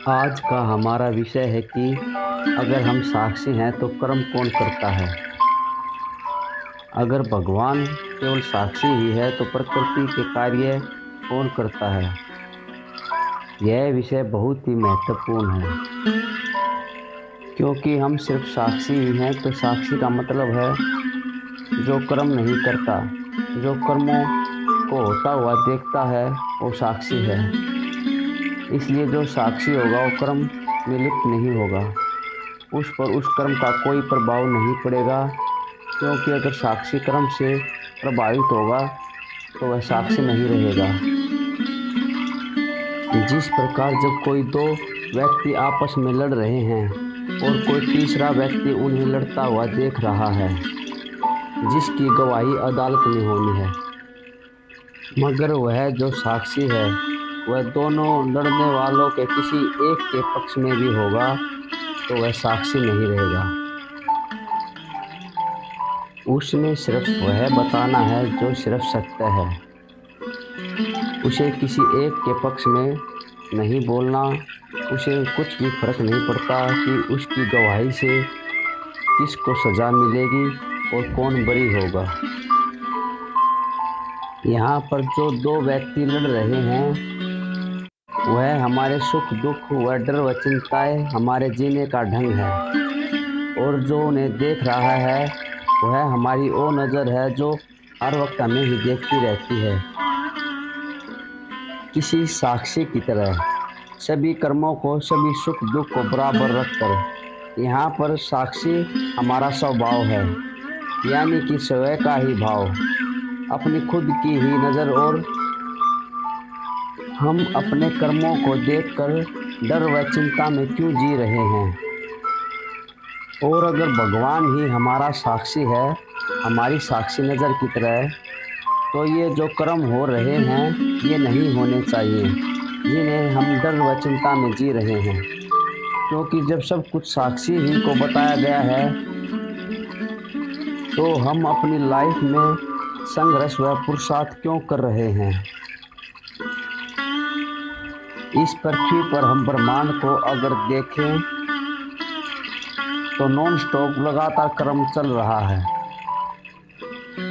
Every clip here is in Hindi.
आज का हमारा विषय है कि अगर हम साक्षी हैं तो कर्म कौन करता है। अगर भगवान केवल साक्षी ही है तो प्रकृति के कार्य कौन करता है। यह विषय बहुत ही महत्वपूर्ण है, क्योंकि हम सिर्फ साक्षी ही हैं तो साक्षी का मतलब है जो कर्म नहीं करता, जो कर्मों को होता हुआ देखता है वो साक्षी है। इसलिए जो साक्षी होगा वो कर्म में लिप्त नहीं होगा, उस पर उस कर्म का कोई प्रभाव नहीं पड़ेगा, क्योंकि अगर साक्षी कर्म से प्रभावित होगा तो वह साक्षी नहीं रहेगा। जिस प्रकार जब कोई दो व्यक्ति आपस में लड़ रहे हैं और कोई तीसरा व्यक्ति उन्हें लड़ता हुआ देख रहा है, जिसकी गवाही अदालत में होनी है, मगर वह जो साक्षी है वह दोनों लड़ने वालों के किसी एक के पक्ष में भी होगा तो वह साक्षी नहीं रहेगा। उसने सिर्फ वह बताना है जो सिर्फ सत्य है, उसे किसी एक के पक्ष में नहीं बोलना। उसे कुछ भी फर्क नहीं पड़ता कि उसकी गवाही से किसको सज़ा मिलेगी और कौन बरी होगा। यहाँ पर जो दो व्यक्ति लड़ रहे हैं वह हमारे सुख दुख व डर व चिंताएं हमारे जीने का ढंग है, और जो उन्हें देख रहा है वह हमारी वो नज़र है जो हर वक्त हमें ही देखती रहती है। किसी साक्षी की तरह सभी कर्मों को, सभी सुख दुख को बराबर रखकर यहाँ पर साक्षी हमारा स्वभाव है, यानी कि स्वयं का ही भाव, अपनी खुद की ही नज़र। और हम अपने कर्मों को देखकर डर व चिंता में क्यों जी रहे हैं। और अगर भगवान ही हमारा साक्षी है, हमारी साक्षी नज़र की तरह, तो ये जो कर्म हो रहे हैं ये नहीं होने चाहिए जिन्हें हम डर व चिंता में जी रहे हैं, क्योंकि जब सब कुछ साक्षी ही को बताया गया है तो हम अपनी लाइफ में संघर्ष व पुरुषार्थ क्यों कर रहे हैं। इस पृथ्वी पर हम ब्रह्मांड को अगर देखें तो नॉन स्टॉप लगातार क्रम चल रहा है।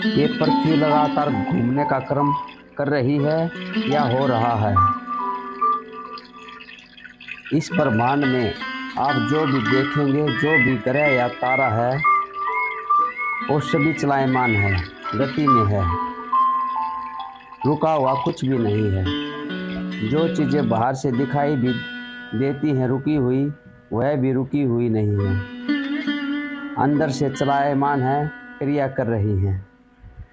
ये पृथ्वी लगातार घूमने का क्रम कर रही है या हो रहा है। इस ब्रह्मांड में आप जो भी देखेंगे, जो भी ग्रह या तारा है वो सभी चलायमान है, गति में है, रुका हुआ कुछ भी नहीं है। जो चीज़ें बाहर से दिखाई भी देती हैं रुकी हुई, वह भी रुकी हुई नहीं है, अंदर से चलायमान है, क्रिया कर रही हैं।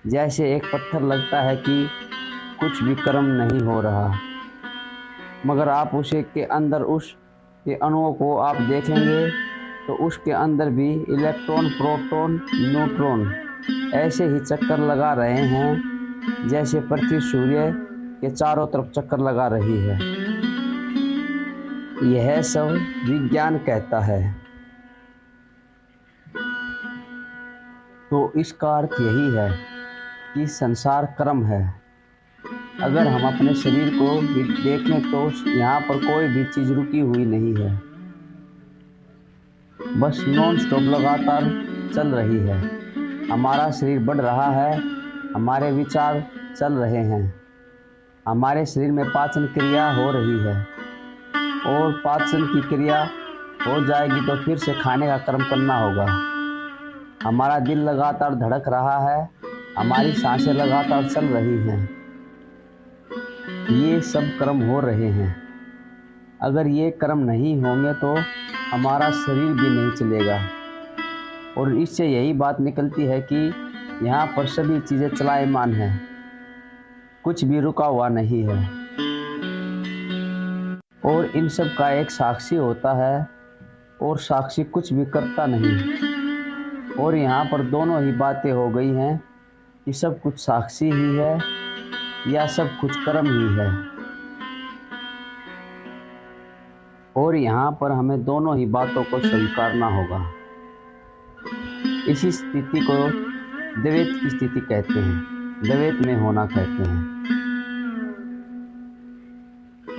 जैसे एक पत्थर लगता है कि कुछ भी कर्म नहीं हो रहा, मगर आप उसे के अंदर उसके अणुओं को आप देखेंगे तो उसके अंदर भी इलेक्ट्रॉन, प्रोटॉन, न्यूट्रॉन ऐसे ही चक्कर लगा रहे हैं जैसे पृथ्वी सूर्य के चारों तरफ चक्कर लगा रही है। यह सब विज्ञान कहता है। तो इसका अर्थ यही है कि संसार कर्म है। अगर हम अपने शरीर को भी देखें तो यहाँ पर कोई भी चीज़ रुकी हुई नहीं है, बस नॉन स्टॉप लगातार चल रही है। हमारा शरीर बढ़ रहा है, हमारे विचार चल रहे हैं, हमारे शरीर में पाचन क्रिया हो रही है, और पाचन की क्रिया हो जाएगी तो फिर से खाने का कर्म करना होगा। हमारा दिल लगातार धड़क रहा है, हमारी सांसें लगातार चल रही हैं, ये सब कर्म हो रहे हैं। अगर ये कर्म नहीं होंगे तो हमारा शरीर भी नहीं चलेगा। और इससे यही बात निकलती है कि यहाँ पर सभी चीज़ें चलायमान हैं, कुछ भी रुका हुआ नहीं है, और इन सब का एक साक्षी होता है और साक्षी कुछ भी करता नहीं। और यहाँ पर दोनों ही बातें हो गई हैं कि सब कुछ साक्षी ही है या सब कुछ कर्म ही है। और यहाँ पर हमें दोनों ही बातों को स्वीकारना होगा। इसी स्थिति को द्वैत की स्थिति कहते हैं, द्वैत में होना कहते हैं।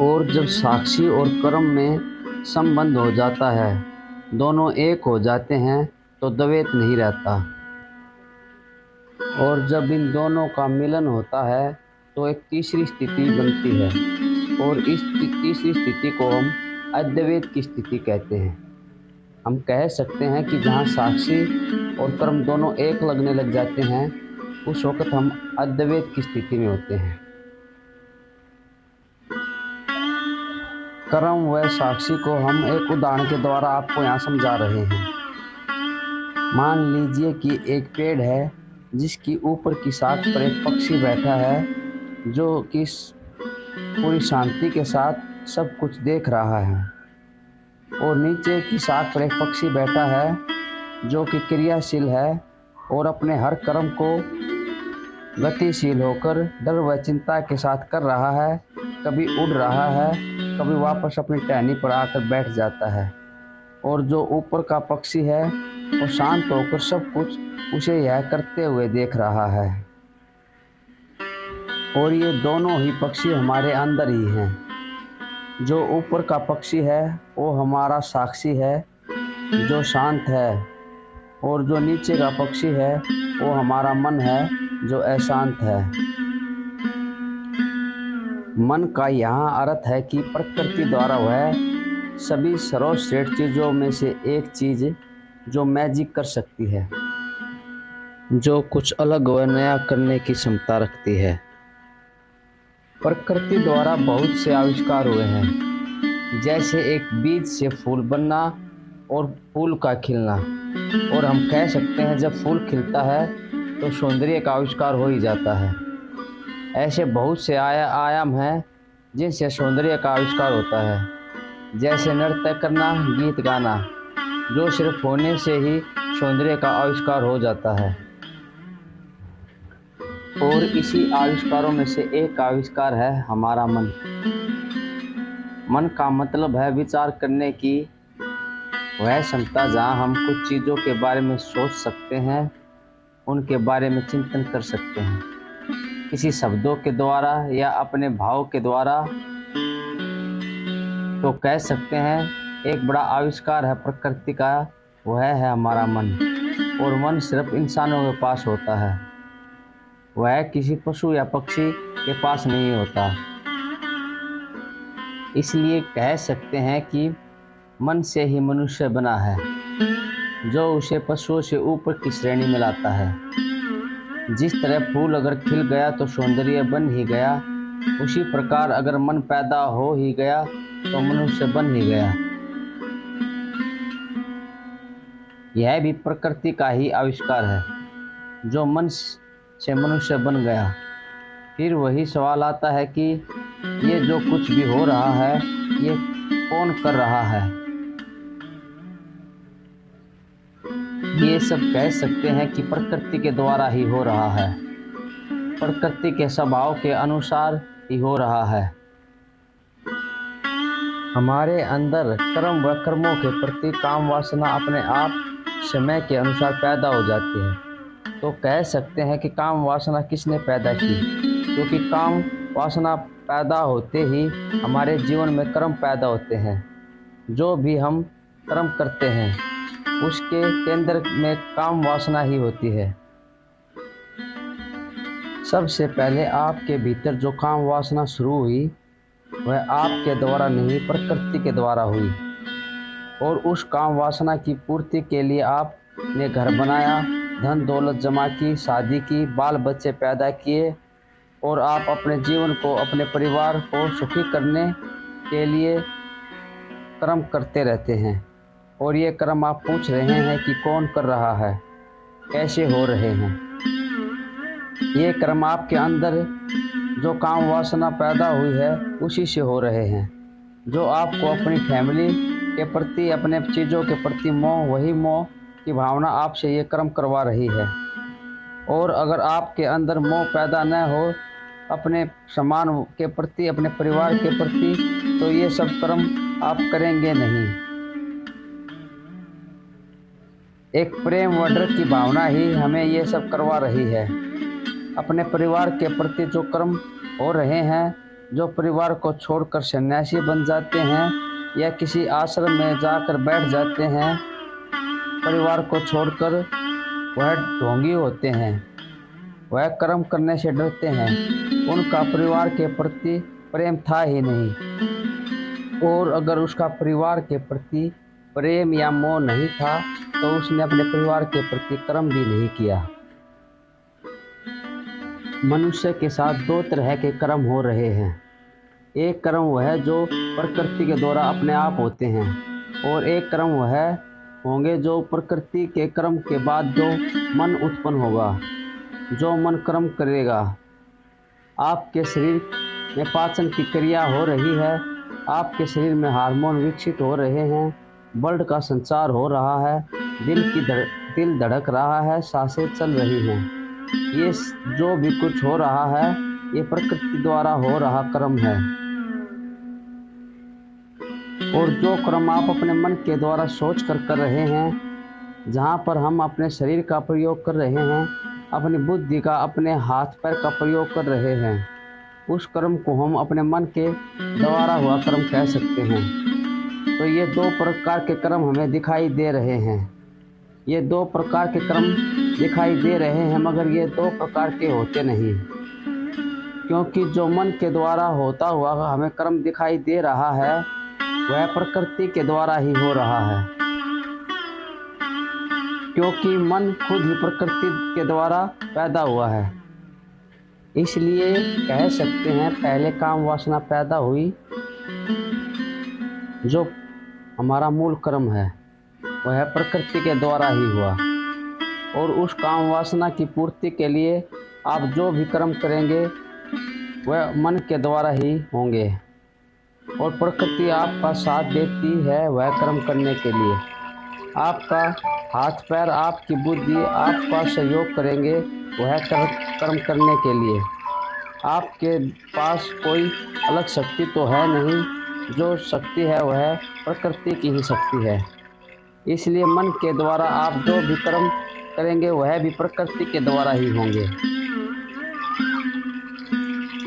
और जब साक्षी और कर्म में संबंध हो जाता है, दोनों एक हो जाते हैं, तो द्वैत नहीं रहता। और जब इन दोनों का मिलन होता है तो एक तीसरी स्थिति बनती है, और इस तीसरी स्थिति को हम अद्वैत की स्थिति कहते हैं। हम कह सकते हैं कि जहाँ साक्षी और कर्म दोनों एक लगने लग जाते हैं, उस वक्त हम अद्वैत की स्थिति में होते हैं। कर्म व साक्षी को हम एक उदाहरण के द्वारा आपको यहाँ समझा रहे हैं। मान लीजिए कि एक पेड़ है जिसकी ऊपर की शाख पर एक पक्षी बैठा है, जो कि पूरी शांति के साथ सब कुछ देख रहा है, और नीचे की शाख पर एक पक्षी बैठा है जो कि क्रियाशील है और अपने हर कर्म को गतिशील होकर डर व चिंता के साथ कर रहा है। कभी उड़ रहा है, कभी वापस अपनी टहनी पर आकर बैठ जाता है, और जो ऊपर का पक्षी है वो शांत होकर सब कुछ उसे यह करते हुए देख रहा है। और ये दोनों ही पक्षी हमारे अंदर ही हैं। जो ऊपर का पक्षी है वो हमारा साक्षी है जो शांत है, और जो नीचे का पक्षी है वो हमारा मन है जो अशांत है। मन का यहाँ अर्थ है कि प्रकृति द्वारा वह सभी सर्वश्रेष्ठ चीज़ों में से एक चीज़ जो मैजिक कर सकती है, जो कुछ अलग व नया करने की क्षमता रखती है। प्रकृति द्वारा बहुत से आविष्कार हुए हैं, जैसे एक बीज से फूल बनना और फूल का खिलना। और हम कह सकते हैं जब फूल खिलता है तो सौंदर्य का आविष्कार हो ही जाता है। ऐसे बहुत से आयाम हैं जिनसे सौंदर्य का आविष्कार होता है, जैसे नृत्य करना, गीत गाना, जो सिर्फ होने से ही सौंदर्य का आविष्कार हो जाता है। और इसी आविष्कारों में से एक आविष्कार है हमारा मन। मन का मतलब है विचार करने की वह क्षमता जहाँ हम कुछ चीज़ों के बारे में सोच सकते हैं, उनके बारे में चिंतन कर सकते हैं, किसी शब्दों के द्वारा या अपने भाव के द्वारा। तो कह सकते हैं एक बड़ा आविष्कार है प्रकृति का, वह है हमारा मन। और मन सिर्फ इंसानों के पास होता है, वह किसी पशु या पक्षी के पास नहीं होता। इसलिए कह सकते हैं कि मन से ही मनुष्य बना है, जो उसे पशुओं से ऊपर की श्रेणी में लाता है। जिस तरह फूल अगर खिल गया तो सौंदर्य बन ही गया, उसी प्रकार अगर मन पैदा हो ही गया तो मनुष्य बन ही गया। यह भी प्रकृति का ही आविष्कार है, जो मन से मनुष्य बन गया। फिर वही सवाल आता है कि ये जो कुछ भी हो रहा है ये कौन कर रहा है? ये सब कह सकते हैं कि प्रकृति के द्वारा ही हो रहा है, प्रकृति के स्वभाव के अनुसार ही हो रहा है। हमारे अंदर कर्म व कर्मों के प्रति काम वासना अपने आप समय के अनुसार पैदा हो जाती है। तो कह सकते हैं कि काम वासना किसने पैदा की? क्योंकि काम वासना पैदा होते ही हमारे जीवन में कर्म पैदा होते हैं। जो भी हम कर्म करते हैं उसके केंद्र में काम वासना ही होती है। सबसे पहले आपके भीतर जो काम वासना शुरू हुई वह आपके द्वारा नहीं, प्रकृति के द्वारा हुई। और उस काम वासना की पूर्ति के लिए आपने घर बनाया, धन दौलत जमा की, शादी की, बाल बच्चे पैदा किए, और आप अपने जीवन को, अपने परिवार को सुखी करने के लिए कर्म करते रहते हैं। और ये कर्म आप पूछ रहे हैं कि कौन कर रहा है, कैसे हो रहे हैं? ये कर्म आपके अंदर जो काम वासना पैदा हुई है उसी से हो रहे हैं। जो आपको अपनी फैमिली के प्रति, अपने चीज़ों के प्रति मोह, वही मोह की भावना आपसे ये कर्म करवा रही है। और अगर आपके अंदर मोह पैदा न हो अपने समान के प्रति, अपने परिवार के प्रति, तो ये सब कर्म आप करेंगे नहीं। एक प्रेम व डर की भावना ही हमें ये सब करवा रही है। अपने परिवार के प्रति जो कर्म हो रहे हैं जो परिवार को छोड़कर सन्यासी बन जाते हैं या किसी आश्रम में जाकर बैठ जाते हैं, परिवार को छोड़कर, वह ढोंगी होते हैं। वह कर्म करने से डरते हैं। उनका परिवार के प्रति प्रेम था ही नहीं, और अगर उसका परिवार के प्रति प्रेम या मोह नहीं था तो उसने अपने परिवार के प्रति कर्म भी नहीं किया। मनुष्य के साथ दो तरह के कर्म हो रहे हैं। एक कर्म वह जो प्रकृति के द्वारा अपने आप होते हैं, और एक कर्म वह होंगे जो प्रकृति के कर्म के बाद जो मन उत्पन्न होगा। जो मन कर्म करेगा, आपके शरीर में पाचन की क्रिया हो रही है, आपके शरीर में हार्मोन विकसित हो रहे हैं, ब्लड का संचार हो रहा है, दिल धड़क रहा है, सांसें चल रही हैं। ये जो भी कुछ हो रहा है, ये प्रकृति द्वारा हो रहा कर्म है। और जो कर्म आप अपने मन के द्वारा सोच कर रहे हैं, जहाँ पर हम अपने शरीर का प्रयोग कर रहे हैं, अपनी बुद्धि का, अपने हाथ पैर का प्रयोग कर रहे हैं, उस कर्म को हम अपने मन के द्वारा हुआ कर्म कह सकते हैं। तो ये दो प्रकार के कर्म हमें दिखाई दे रहे हैं। ये दो प्रकार के कर्म दिखाई दे रहे हैं, मगर ये दो प्रकार के होते नहीं, क्योंकि जो मन के द्वारा होता हुआ हमें कर्म दिखाई दे रहा है, वह प्रकृति के द्वारा ही हो रहा है, क्योंकि मन खुद ही प्रकृति के द्वारा पैदा हुआ है। इसलिए कह सकते हैं पहले काम वासना पैदा हुई, जो हमारा मूल कर्म है, वह प्रकृति के द्वारा ही हुआ। और उस काम वासना की पूर्ति के लिए आप जो भी कर्म करेंगे वह मन के द्वारा ही होंगे, और प्रकृति आपका साथ देती है वह कर्म करने के लिए। आपका हाथ पैर, आपकी बुद्धि आपका सहयोग करेंगे वह कर्म करने के लिए। आपके पास कोई अलग शक्ति तो है नहीं, जो शक्ति है वह प्रकृति की ही शक्ति है। इसलिए मन के द्वारा आप जो भी कर्म करेंगे वह भी प्रकृति के द्वारा ही होंगे।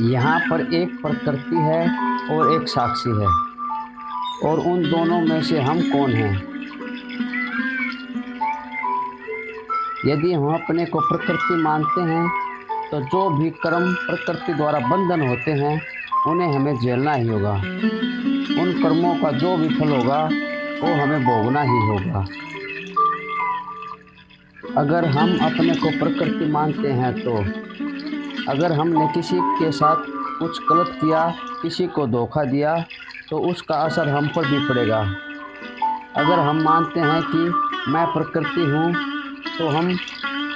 यहाँ पर एक प्रकृति है और एक साक्षी है, और उन दोनों में से हम कौन हैं? यदि हम अपने को प्रकृति मानते हैं तो जो भी कर्म प्रकृति द्वारा बंधन होते हैं उन्हें हमें झेलना ही होगा। उन कर्मों का जो भी फल होगा वो हमें भोगना ही होगा। अगर हम अपने को प्रकृति मानते हैं तो अगर हमने किसी के साथ कुछ गलत किया, किसी को धोखा दिया, तो उसका असर हम पर भी पड़ेगा। अगर हम मानते हैं कि मैं प्रकृति हूँ, तो हम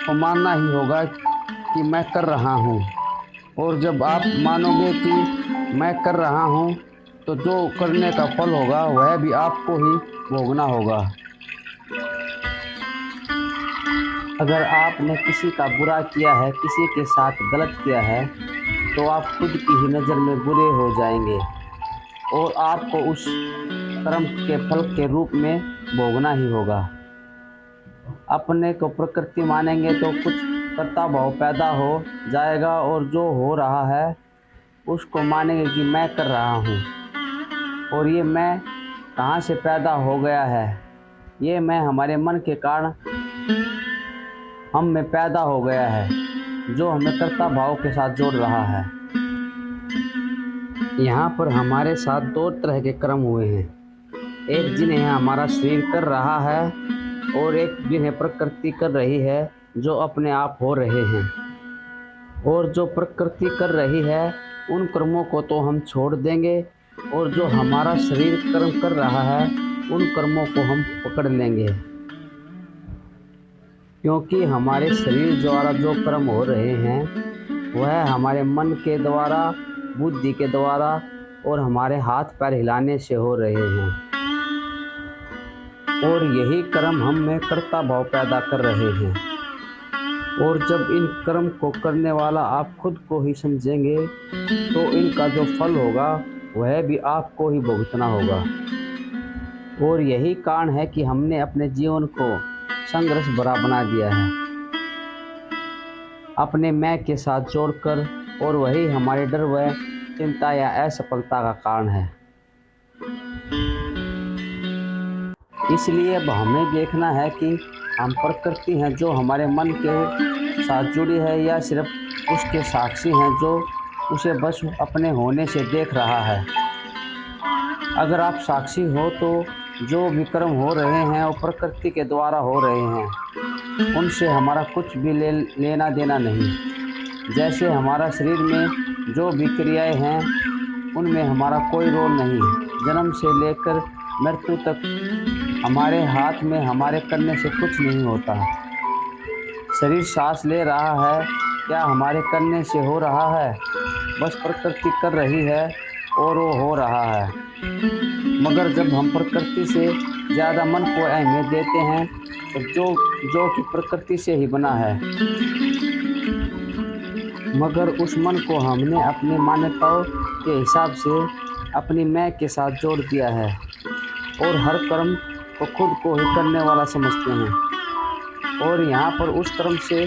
को मानना ही होगा कि मैं कर रहा हूँ। और जब आप मानोगे कि मैं कर रहा हूँ, तो जो करने का फल होगा वह भी आपको ही भोगना होगा। अगर आपने किसी का बुरा किया है, किसी के साथ गलत किया है, तो आप खुद की ही नज़र में बुरे हो जाएंगे, और आपको उस कर्म के फल के रूप में भोगना ही होगा। अपने को प्रकृति मानेंगे तो कुछ कर्ता भाव पैदा हो जाएगा, और जो हो रहा है उसको मानेंगे कि मैं कर रहा हूँ, और ये मैं कहाँ से पैदा हो गया है? ये मैं हमारे मन के कारण हम में पैदा हो गया है, जो हमें कर्ता भाव के साथ जोड़ रहा है। यहाँ पर हमारे साथ दो तरह के कर्म हुए हैं, एक जिन्हें हमारा शरीर कर रहा है, और एक जिन्हें प्रकृति कर रही है, जो अपने आप हो रहे हैं। और जो प्रकृति कर रही है उन कर्मों को तो हम छोड़ देंगे, और जो हमारा शरीर कर्म कर रहा है उन कर्मों को हम पकड़ लेंगे, क्योंकि हमारे शरीर द्वारा जो कर्म हो रहे हैं वह हमारे मन के द्वारा, बुद्धि के द्वारा और हमारे हाथ पैर हिलाने से हो रहे हैं, और यही कर्म हम में कर्ता भाव पैदा कर रहे हैं। और जब इन कर्म को करने वाला आप खुद को ही समझेंगे, तो इनका जो फल होगा वह भी आपको ही भुगतना होगा। और यही कारण है कि हमने अपने जीवन को संघर्ष भरा बना दिया है, अपने मैं के साथ जोड़कर, और वही हमारे डर व चिंता या असफलता का कारण है। इसलिए अब हमें देखना है कि हम प्रकृति हैं जो हमारे मन के साथ जुड़ी है या सिर्फ उसके साक्षी हैं जो उसे बस अपने होने से देख रहा है। अगर आप साक्षी हो तो जो विक्रम हो रहे हैं वो प्रकृति के द्वारा हो रहे हैं, उनसे हमारा कुछ भी लेना देना नहीं। जैसे हमारा शरीर में जो भी क्रियाएं हैं उनमें हमारा कोई रोल नहीं। जन्म से लेकर मृत्यु तक हमारे हाथ में हमारे करने से कुछ नहीं होता। शरीर सांस ले रहा है, क्या हमारे करने से हो रहा है? बस प्रकृति कर रही है और वो हो रहा है। मगर जब हम प्रकृति से ज़्यादा मन को अहमियत देते हैं तो जो कि प्रकृति से ही बना है, मगर उस मन को हमने अपनी मान्यताओं के हिसाब से अपनी मैं के साथ जोड़ दिया है और हर कर्म को खुद को ही करने वाला समझते हैं। और यहाँ पर उस कर्म से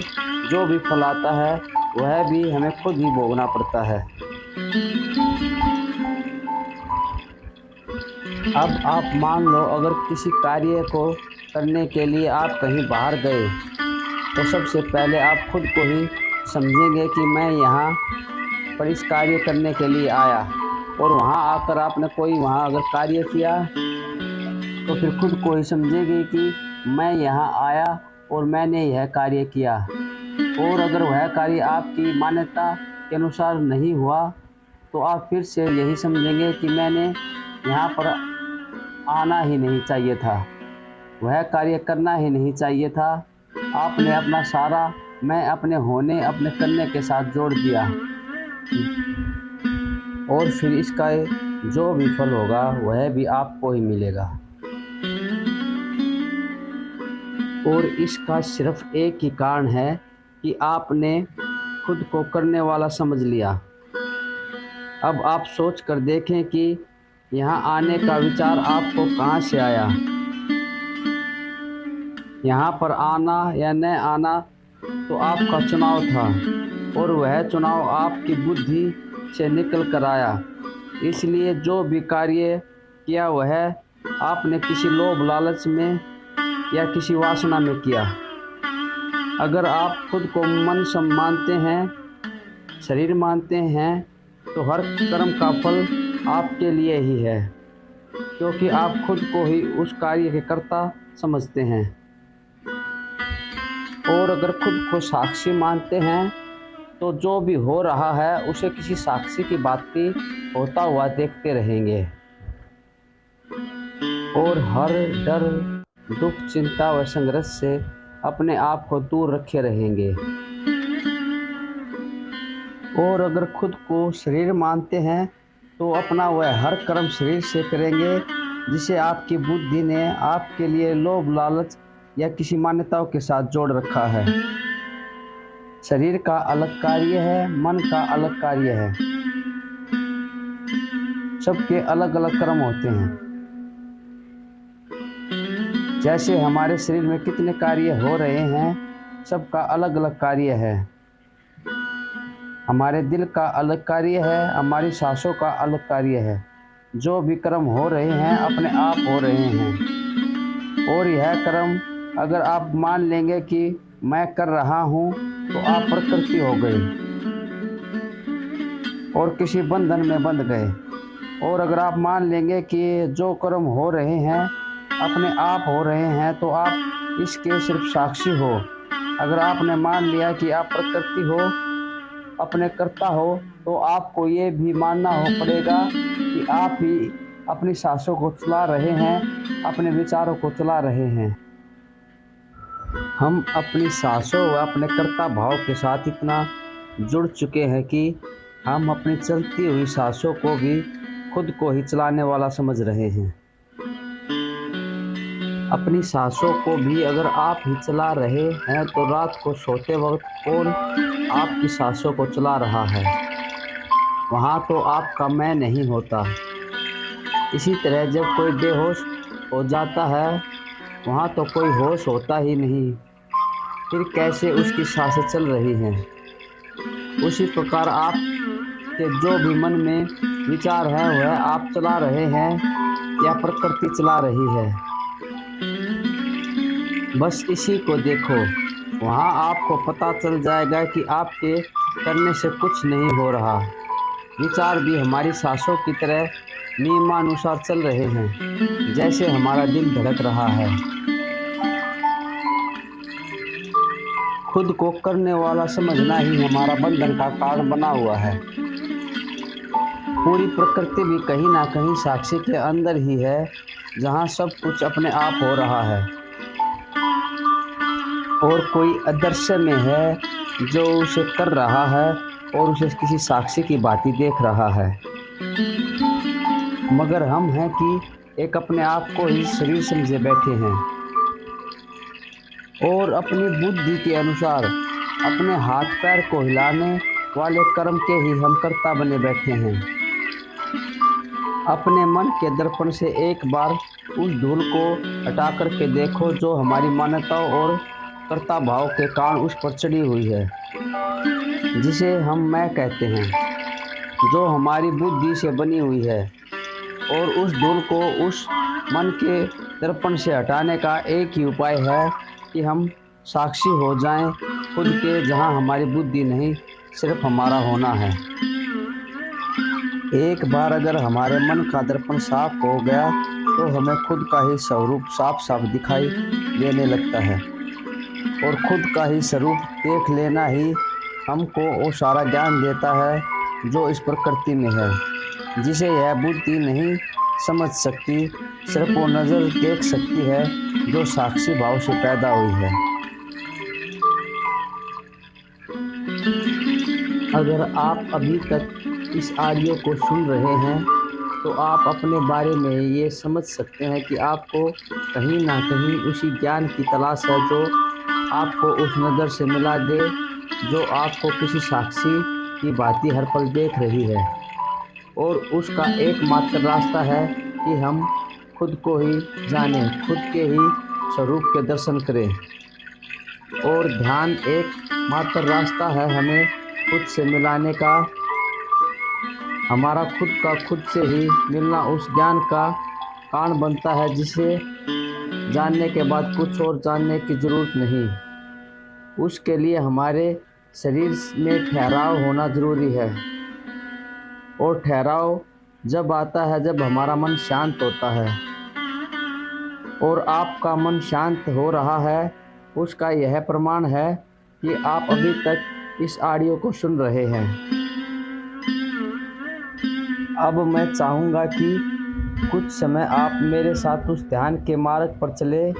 जो भी फल आता है वह भी हमें खुद ही भोगना पड़ता है। अब आप मान लो, अगर किसी कार्य को करने के लिए आप कहीं बाहर गए तो सबसे पहले आप खुद को ही समझेंगे कि मैं यहाँ पर इस कार्य करने के लिए आया, और वहाँ आकर आपने कोई वहाँ अगर कार्य किया तो फिर खुद को ही समझेंगे कि मैं यहाँ आया और मैंने यह कार्य किया। और अगर वह कार्य आपकी मान्यता के अनुसार नहीं हुआ तो आप फिर से यही समझेंगे कि मैंने यहाँ पर आना ही नहीं चाहिए था, वह कार्य करना ही नहीं चाहिए था। आपने अपना सारा मैं अपने होने अपने करने के साथ जोड़ दिया और फिर इसका जो भी फल होगा वह भी आपको ही मिलेगा। और इसका सिर्फ एक ही कारण है कि आपने खुद को करने वाला समझ लिया। अब आप सोच कर देखें कि यहाँ आने का विचार आपको कहाँ से आया। यहाँ पर आना या न आना तो आपका चुनाव था, और वह चुनाव आपकी बुद्धि से निकल कर आया। इसलिए जो भी कार्य किया वह आपने किसी लोभ लालच में या किसी वासना में किया। अगर आप खुद को मन सम मानते हैं, शरीर मानते हैं, तो हर कर्म का फल आपके लिए ही है, क्योंकि आप खुद को ही उस कार्य के कर्ता समझते हैं। और अगर खुद को साक्षी मानते हैं तो जो भी हो रहा है उसे किसी साक्षी की बात होता हुआ देखते रहेंगे और हर डर दुख चिंता व संघर्ष से अपने आप को दूर रखे रहेंगे। और अगर खुद को शरीर मानते हैं तो अपना वह हर कर्म शरीर से करेंगे जिसे आपकी बुद्धि ने आपके लिए लोभ लालच या किसी मान्यताओं के साथ जोड़ रखा है। शरीर का अलग कार्य है, मन का अलग कार्य है, सबके अलग अलग कर्म होते हैं। जैसे हमारे शरीर में कितने कार्य हो रहे हैं, सबका अलग अलग कार्य है। हमारे दिल का अलग कार्य है, हमारी सांसों का अलग कार्य है। जो भी कर्म हो रहे हैं अपने आप हो रहे हैं, और यह कर्म अगर आप मान लेंगे कि मैं कर रहा हूँ तो आप प्रकृति हो गए और किसी बंधन में बंध गए। और अगर आप मान लेंगे कि जो कर्म हो रहे हैं अपने आप हो रहे हैं तो आप इसके सिर्फ साक्षी हो। अगर आपने मान लिया कि आप प्रकृति हो, अपने कर्ता हो, तो आपको ये भी मानना हो पड़ेगा कि आप ही अपनी सांसों को चला रहे हैं, अपने विचारों को चला रहे हैं। हम अपनी सांसों व अपने कर्ता भाव के साथ इतना जुड़ चुके हैं कि हम अपनी चलती हुई सांसों को भी खुद को ही चलाने वाला समझ रहे हैं। अपनी सांसों को भी अगर आप ही चला रहे हैं तो रात को सोते वक्त कौन आपकी सांसों को चला रहा है? वहाँ तो आपका मैं नहीं होता। इसी तरह जब कोई बेहोश हो जाता है वहाँ तो कोई होश होता ही नहीं, फिर कैसे उसकी सांसें चल रही हैं? उसी प्रकार आप कि जो भी मन में विचार है वह आप चला रहे हैं या प्रकृति चला रही है। बस इसी को देखो, वहाँ आपको पता चल जाएगा कि आपके करने से कुछ नहीं हो रहा। विचार भी हमारी सांसों की तरह नियमानुसार चल रहे हैं, जैसे हमारा दिल धड़क रहा है। खुद को करने वाला समझना ही हमारा बंधन का कारण बना हुआ है। पूरी प्रकृति भी कहीं ना कहीं साक्षी के अंदर ही है, जहाँ सब कुछ अपने आप हो रहा है और कोई अदृश्य में है जो उसे कर रहा है और उसे किसी साक्षी की भांति देख रहा है। मगर हम हैं कि एक अपने आप को ही शरीर समझे बैठे हैं और अपनी बुद्धि के अनुसार अपने हाथ पैर को हिलाने वाले कर्म के ही हम कर्ता बने बैठे हैं। अपने मन के दर्पण से एक बार उस धूल को हटा करके देखो जो हमारी मान्यताओं और कर्ता भाव के कारण उस पर चढ़ी हुई है, जिसे हम मैं कहते हैं, जो हमारी बुद्धि से बनी हुई है। और उस धूल को उस मन के दर्पण से हटाने का एक ही उपाय है कि हम साक्षी हो जाएं खुद के, जहां हमारी बुद्धि नहीं, सिर्फ हमारा होना है। एक बार अगर हमारे मन का दर्पण साफ हो गया तो हमें खुद का ही स्वरूप साफ साफ दिखाई देने लगता है और खुद का ही स्वरूप देख लेना ही हमको वो सारा ज्ञान देता है जो इस प्रकृति में है, जिसे यह बुद्धि नहीं समझ सकती। सिर्फ वो नज़र देख सकती है जो साक्षी भाव से पैदा हुई है। अगर आप अभी तक इस ऑडियो को सुन रहे हैं तो आप अपने बारे में ये समझ सकते हैं कि आपको कहीं ना कहीं उसी ज्ञान की तलाश है जो आपको उस नज़र से मिला दे जो आपको किसी साक्षी की भांति हर पल देख रही है। और उसका एकमात्र रास्ता है कि हम खुद को ही जानें, खुद के ही स्वरूप के दर्शन करें। और ध्यान एक मात्र रास्ता है हमें खुद से मिलाने का। हमारा खुद का खुद से ही मिलना उस ज्ञान का कारण बनता है, जिसे जानने के बाद कुछ और जानने की ज़रूरत नहीं। उसके लिए हमारे शरीर में ठहराव होना ज़रूरी है, और ठहराव जब आता है जब हमारा मन शांत होता है। और आपका मन शांत हो रहा है, उसका यह प्रमाण है कि आप अभी तक इस ऑडियो को सुन रहे हैं। अब मैं चाहूँगा कि कुछ समय आप मेरे साथ उस ध्यान के मार्ग पर चले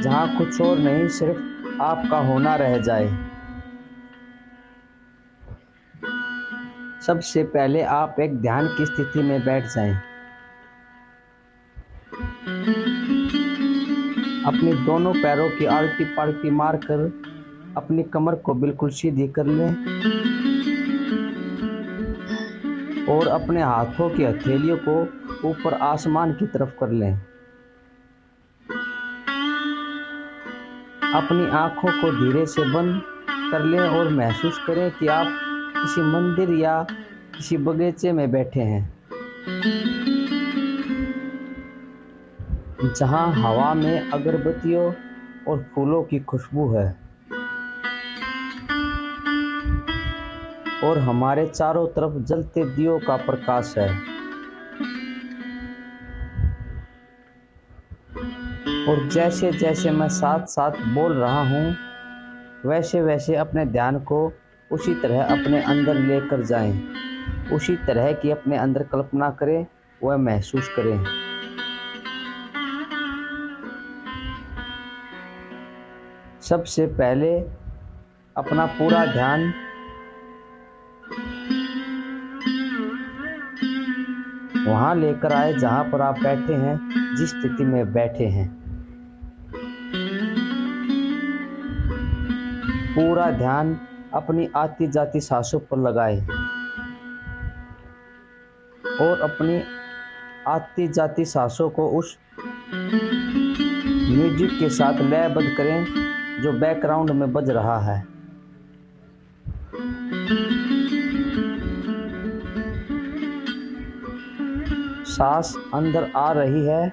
जहाँ कुछ और नहीं, सिर्फ आपका होना रह जाए। सबसे पहले आप एक ध्यान की स्थिति में बैठ जाएं। अपने दोनों पैरों की आलटी पालटी मारकर अपनी कमर को बिल्कुल सीधी कर लें और अपने हाथों की हथेलियों को ऊपर आसमान की तरफ कर लें। अपनी आँखों को धीरे से बंद कर लें और महसूस करें कि आप किसी मंदिर या किसी बगीचे में बैठे हैं, जहां हवा में अगरबत्तियों और फूलों की खुशबू है और हमारे चारों तरफ जलते दियों का प्रकाश है। और जैसे जैसे मैं साथ साथ बोल रहा हूँ, वैसे वैसे अपने ध्यान को उसी तरह अपने अंदर लेकर जाएं। उसी तरह की अपने अंदर कल्पना करें, वह महसूस करें। सबसे पहले अपना पूरा ध्यान वहाँ लेकर आए जहाँ पर आप बैठे हैं, जिस स्थिति में बैठे हैं। पूरा ध्यान अपनी आती जाती सांसों पर लगाए और अपनी आती जाती सांसों को उस म्यूजिक के साथ लयबद्ध करें जो बैकग्राउंड में बज रहा है। सांस अंदर आ रही है,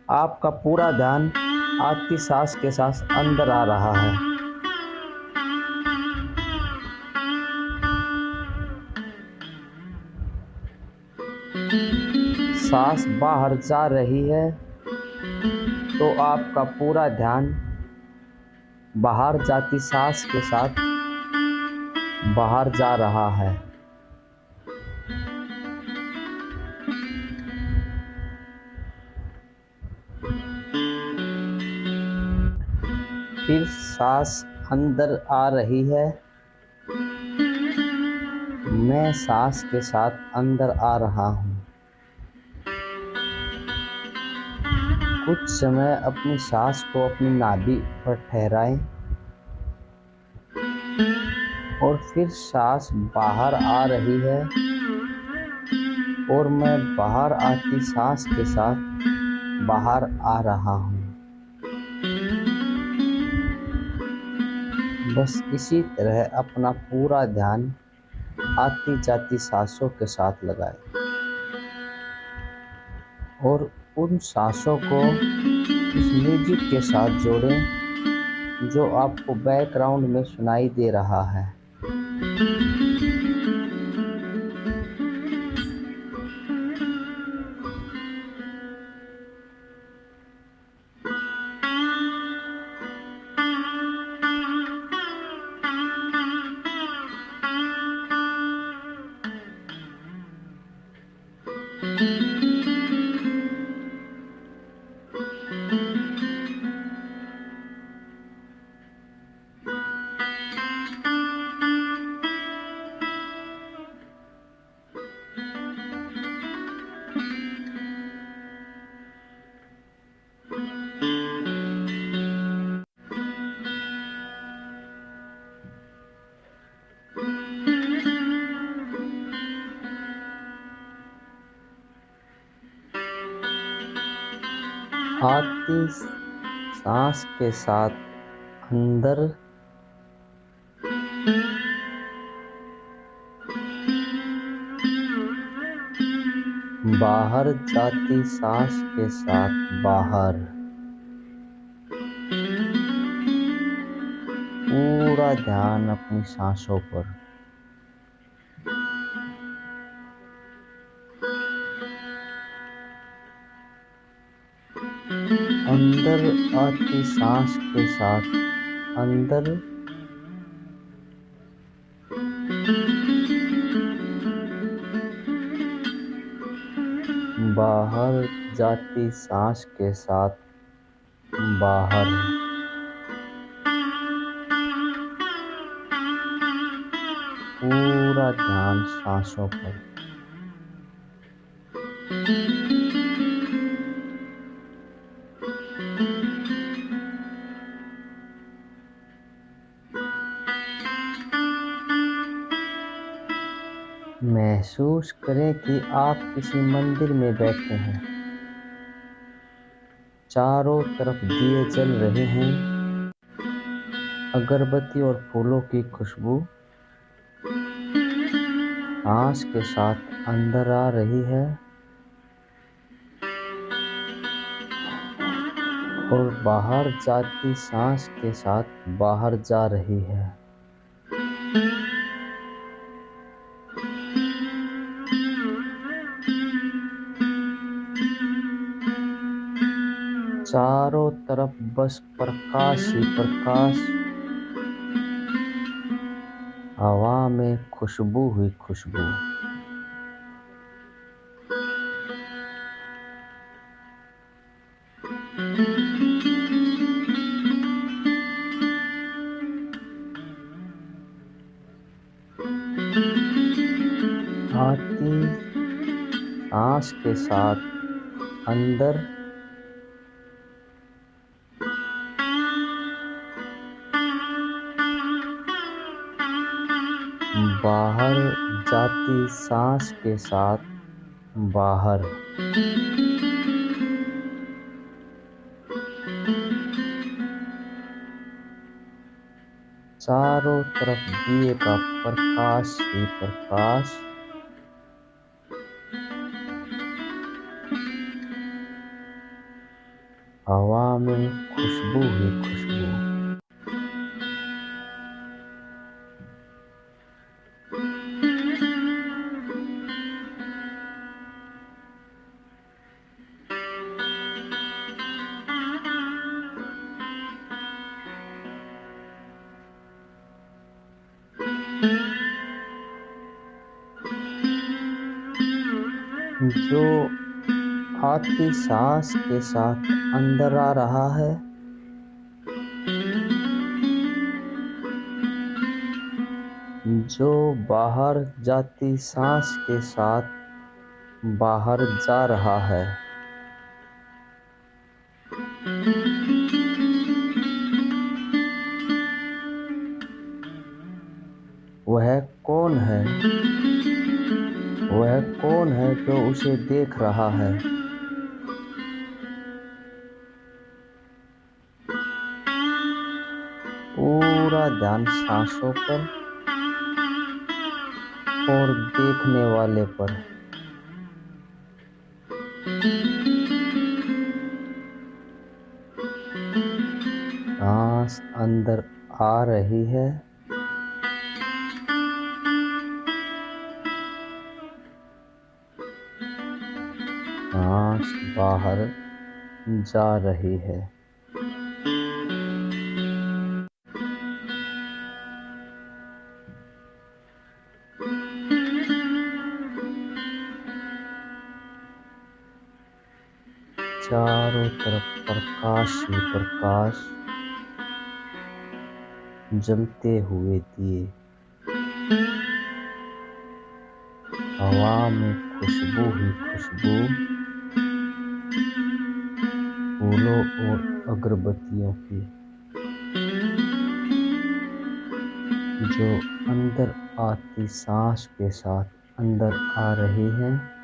आपका पूरा ध्यान आती सांस के साथ अंदर आ रहा है। सांस बाहर जा रही है तो आपका पूरा ध्यान बाहर जाती सांस के साथ बाहर जा रहा है। फिर सांस अंदर आ रही है, मैं सांस के साथ अंदर आ रहा हूँ। कुछ समय अपनी सांस को अपनी नाभि पर ठहराएं और फिर सांस बाहर आ रही है और मैं बाहर आती सांस के साथ बाहर आ रहा हूँ। बस इसी तरह अपना पूरा ध्यान आती जाती सांसों के साथ लगाएं और उन सांसों को इस म्यूजिक के साथ जोड़ें जो आपको बैकग्राउंड में सुनाई दे रहा है। आती सांस के साथ अंदर, बाहर जाती सांस के साथ बाहर, पूरा ध्यान अपनी सांसों पर। अंदर आती सांस के साथ अंदर, बाहर जाती सांस के साथ बाहर, पूरा ध्यान सांसों पर। महसूस करें कि आप किसी मंदिर में बैठे हैं। चारों तरफ दिए जल रहे हैं, अगरबत्ती और फूलों की खुशबू सांस के साथ अंदर आ रही है और बाहर जाती सांस के साथ बाहर जा रही है। चारों तरफ बस प्रकाश ही प्रकाश, हवा में खुशबू ही खुशबू। आती सांस के साथ अंदर, बाहर जाती सांस के साथ बाहर, चारों तरफ दिए का प्रकाश ही प्रकाश, हवा में खुशबू ही खुशबू। जो आती सांस के साथ अंदर आ रहा है, जो बाहर जाती सांस के साथ बाहर जा रहा है। वह कौन है? वह कौन है जो उसे देख रहा है? पूरा ध्यान सांसों पर और देखने वाले पर। सांस अंदर आ रही है, सांस बाहर जा रही है। चारों तरफ प्रकाश ही प्रकाश, जलते हुए दिए। हवा में खुशबू ही खुशबू, फूलों और अगरबत्तियों की, जो अंदर आती सांस के साथ अंदर आ रही है।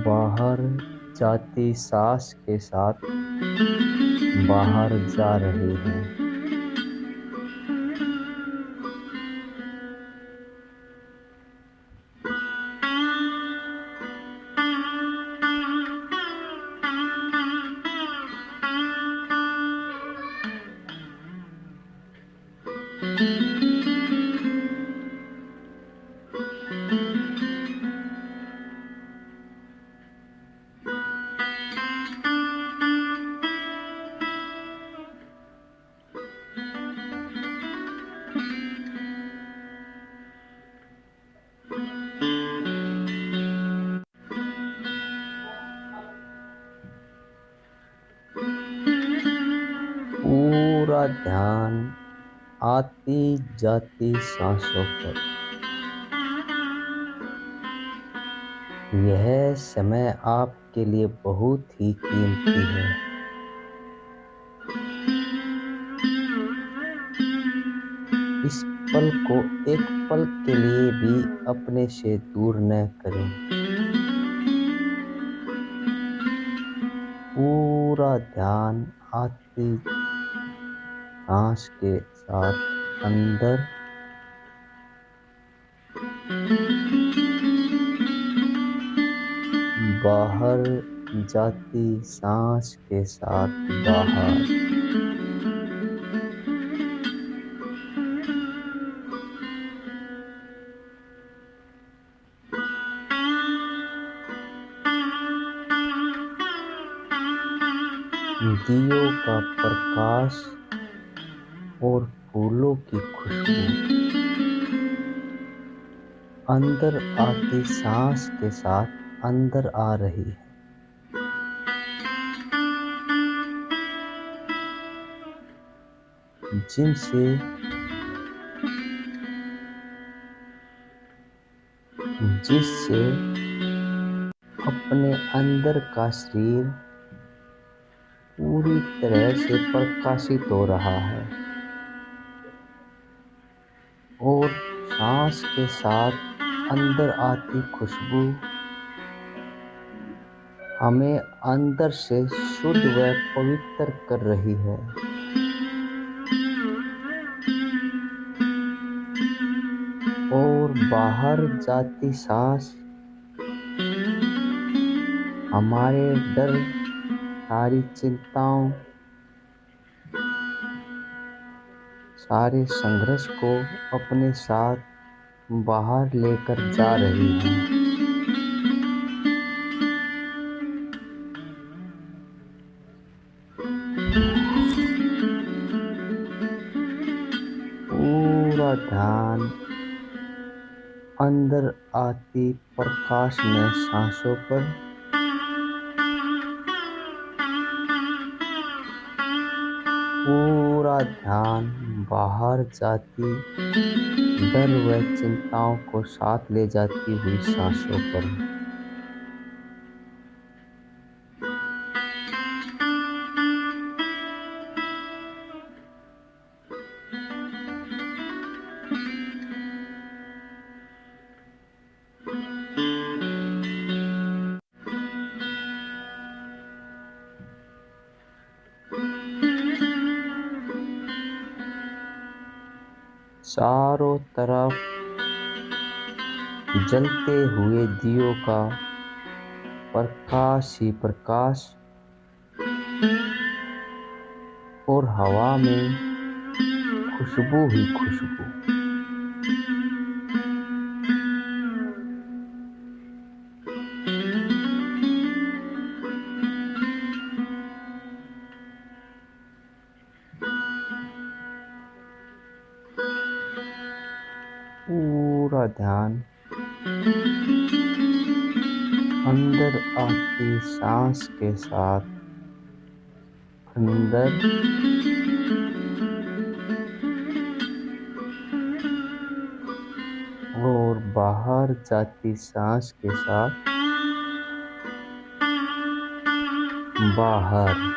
बाहर जाती सांस के साथ बाहर जा रही है। पूरा ध्यान आती जाती सांसों पर। यह समय आपके लिए बहुत ही कीमती है। इस पल को एक पल के लिए भी अपने से दूर न करें। पूरा ध्यान आती सांस के साथ अंदर, बाहर जाती सांस के साथ बाहर। दियों का प्रकाश और फूलों की खुशबू अंदर आती सांस के साथ अंदर आ रही है। जिससे अपने अंदर का शरीर पूरी तरह से प्रकाशित हो रहा है और सांस के साथ अंदर आती खुशबू हमें अंदर से शुद्ध व पवित्र कर रही है। और बाहर जाती सांस हमारे डर, सारी चिंताओं, सारे संघर्ष को अपने साथ बाहर लेकर जा रही है। पूरा ध्यान अंदर आती प्रकाश में सांसों पर, पूरा ध्यान बाहर जाती डर व चिंताओं को साथ ले जाती हुई सांसों पर। चारों तरफ जलते हुए दियों का प्रकाश ही प्रकाश और हवा में खुशबू ही खुशबू। पूरा ध्यान अंदर आती सांस के साथ अंदर और बाहर जाती सांस के साथ बाहर।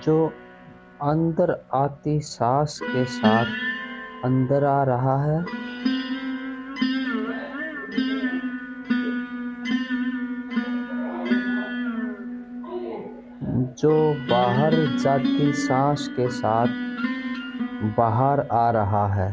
जो अंदर आती सांस के साथ अंदर आ रहा है, जो बाहर जाती सांस के साथ बाहर आ रहा है।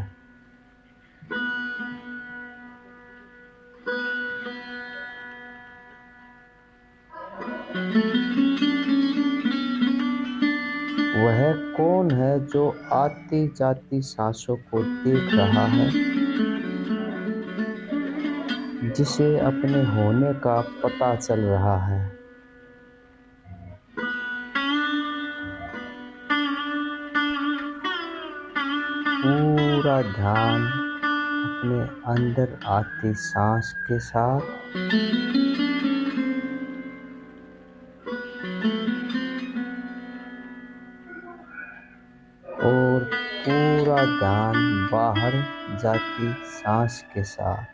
वह कौन है जो आती जाती सांसों को देख रहा है, जिसे अपने होने का पता चल रहा है। पूरा ध्यान अपने अंदर आती सांस के साथ और पूरा ध्यान बाहर जाती सांस के साथ।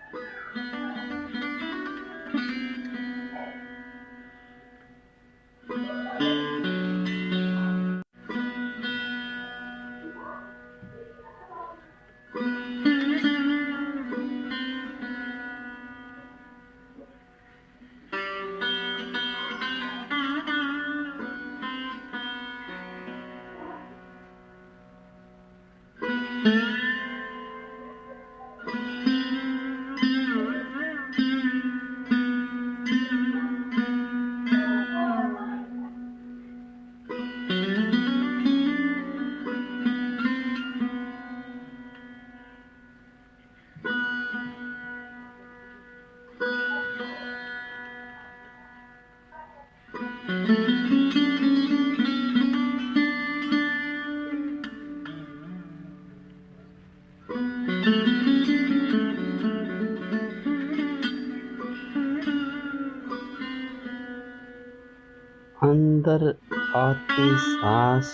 अंदर आती सांस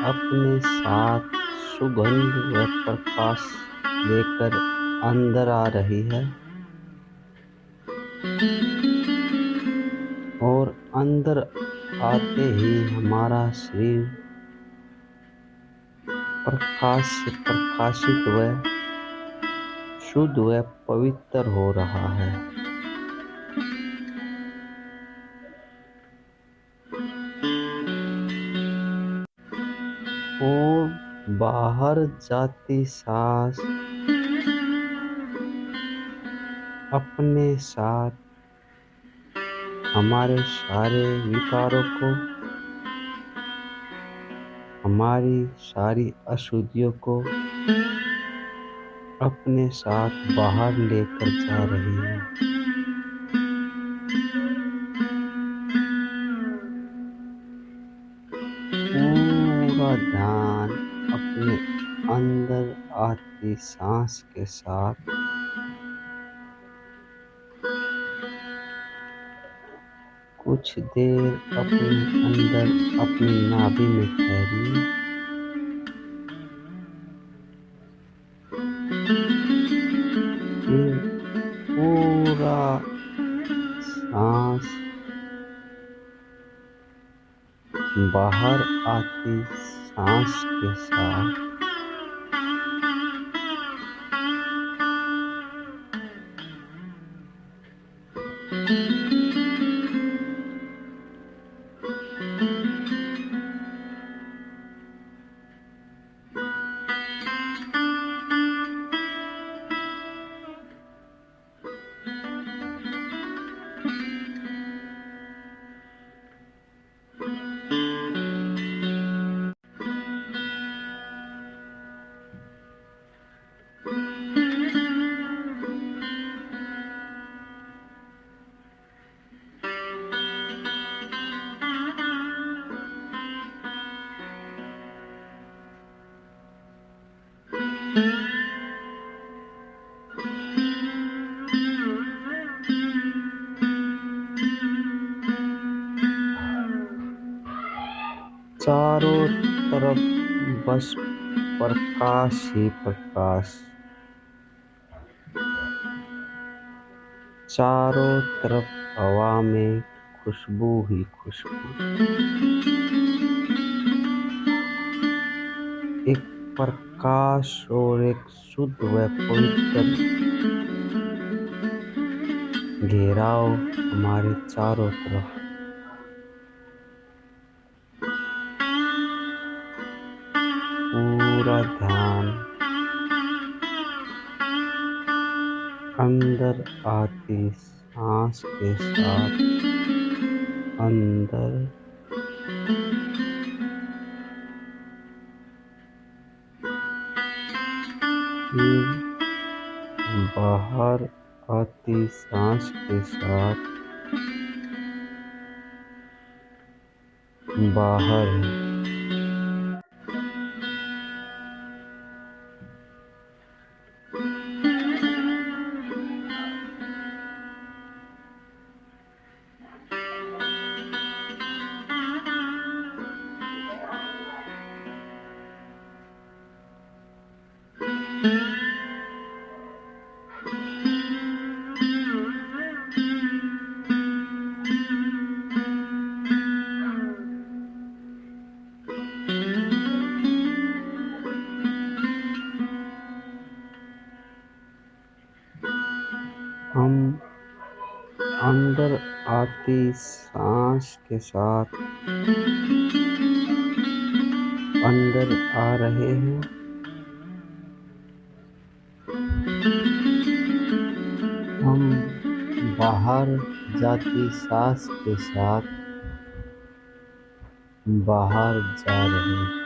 अपने साथ सुगंध व प्रकाश लेकर अंदर आ रही है और अंदर आते ही हमारा शरीर प्रकाश से प्रकाशित व शुद्ध व पवित्र हो रहा है। और बाहर जाती सांस अपने साथ हमारे सारे विकारों को, हमारी सारी अशुद्धियों को अपने साथ बाहर लेकर जा रही है। पूरा ध्यान अपने अंदर आती सांस के साथ कुछ देर अपने अंदर अपनी नाभि में ठहरिए। फिर पूरा सांस बाहर आती सांस के साथ चारों तरफ बस प्रकाश ही प्रकाश, चारों तरफ हवा में खुशबू ही खुशबू, एक प्रकाश और एक शुद्ध व पवित्र घेराव हमारे चारों तरफ। पूरा ध्यान अंदर आती सांस के साथ अंदर फिर बाहर आती सांस के साथ बाहर है। हम अंदर आती सांस के साथ अंदर आ रहे हैं। हम बाहर जाती सांस के साथ बाहर जा रहे हैं।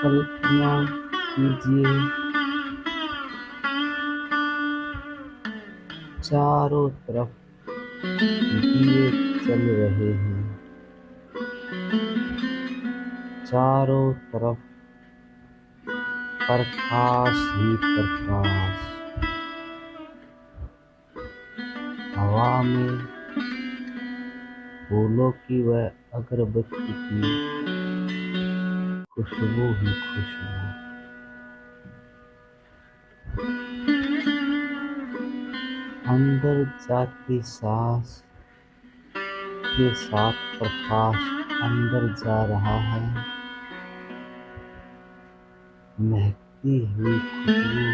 कल्पना कीजिए चारों तरफ दिए चल रहे हैं, चारों तरफ प्रकाश ही प्रकाश। हवा में फूलों की व अगरबत्ती की खुशबू ही खुशबू। अंदर जाती सांस के साथ प्रकाश अंदर जा रहा है। महकती हुई खुशबू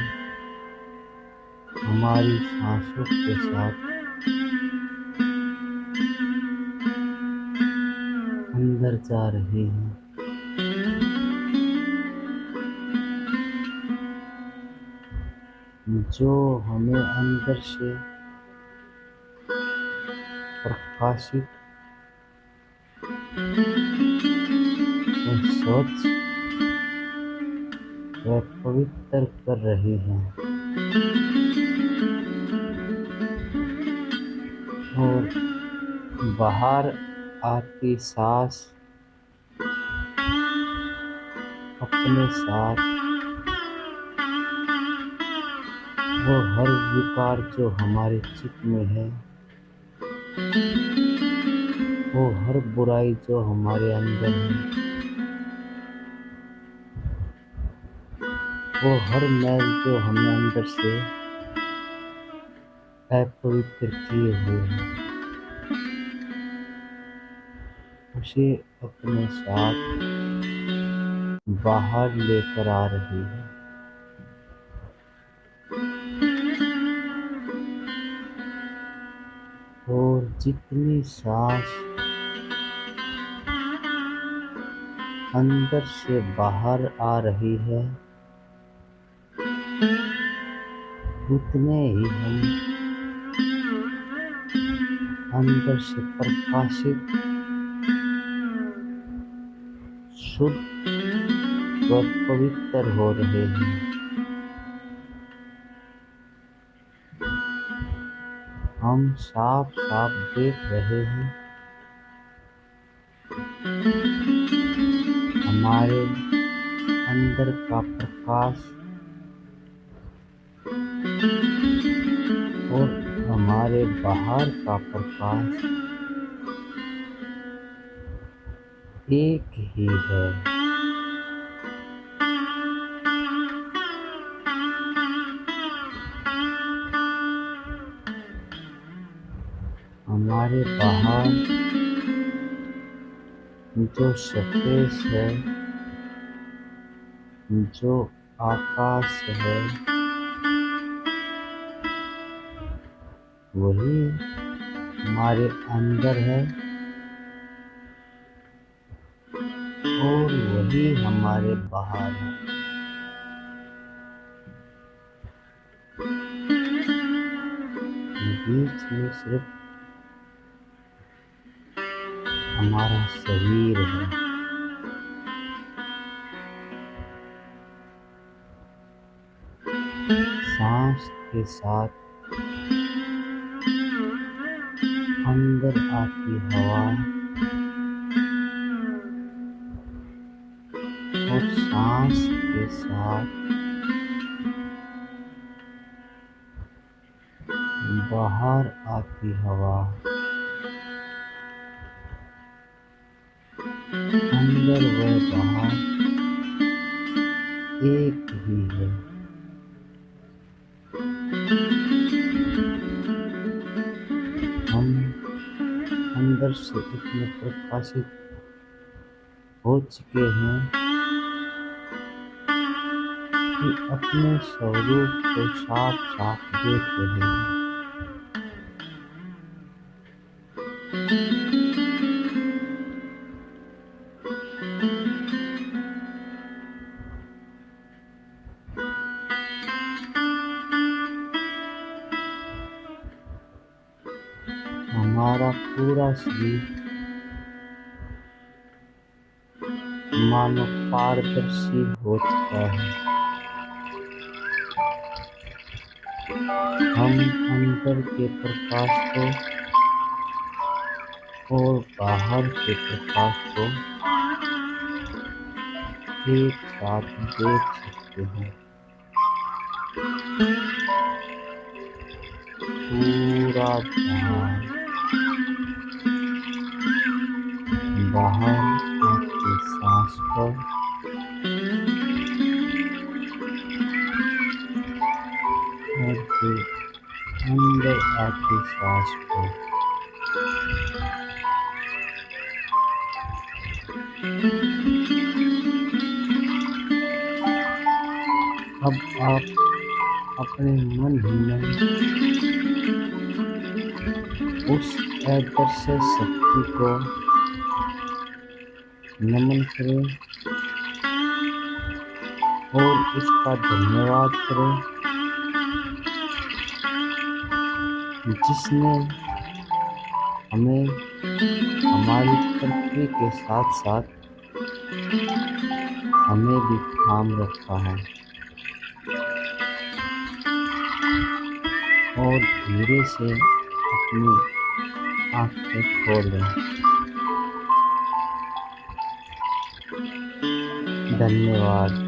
हमारी सांसों के साथ अंदर जा रही है। जो हमें अंदर से प्रकाशित व स्वच्छ व पवित्र कर रही है। और बाहर आती सांस अपने साथ वो हर विकार जो हमारे चित्त में है, वो हर बुराई जो हमारे अंदर है, वो हर मैल जो हमें अंदर से अपवित्र किए हुए हैं, उसे अपने साथ बाहर लेकर आ रही है। और जितनी सांस अंदर से बाहर आ रही है, उतने ही हम अंदर से प्रकाशित, शुद्ध व पवित्र हो रहे हैं। हम साफ साफ देख रहे हैं। हमारे अंदर का प्रकाश और हमारे बाहर का प्रकाश एक ही है। हमारे बाहर जो सफेद है, जो आकाश है, वही हमारे अंदर है और वही हमारे बाहर है। बीच में सिर्फ हमारा शरीर है। सांस के साथ अंदर आती हवा और सांस के साथ बाहर आती हवा, अंदर व बाहर एक ही है। हम अंदर से इतने प्रकाशित हो चुके हैं कि अपने स्वरूप को साफ साफ देख रहे हैं। हमारा पूरा शरीर मानो पारदर्शी हो चुका है। हम अंदर के प्रकाश को और बाहर के प्रकाश को एक साथ देख सकते हैं। पूरा ध्यान बाहर आपके सांस पर और फिर अंदर आती सांस पर। अब आप अपने मन ही में उस अदृश्य शक्ति को नमन करें और उसका धन्यवाद करें, जिसने हमें हमारी तरक्की के साथ साथ हमें भी थाम रखा है। और धीरे से अपनी आँखें खोलें। धन्यवाद।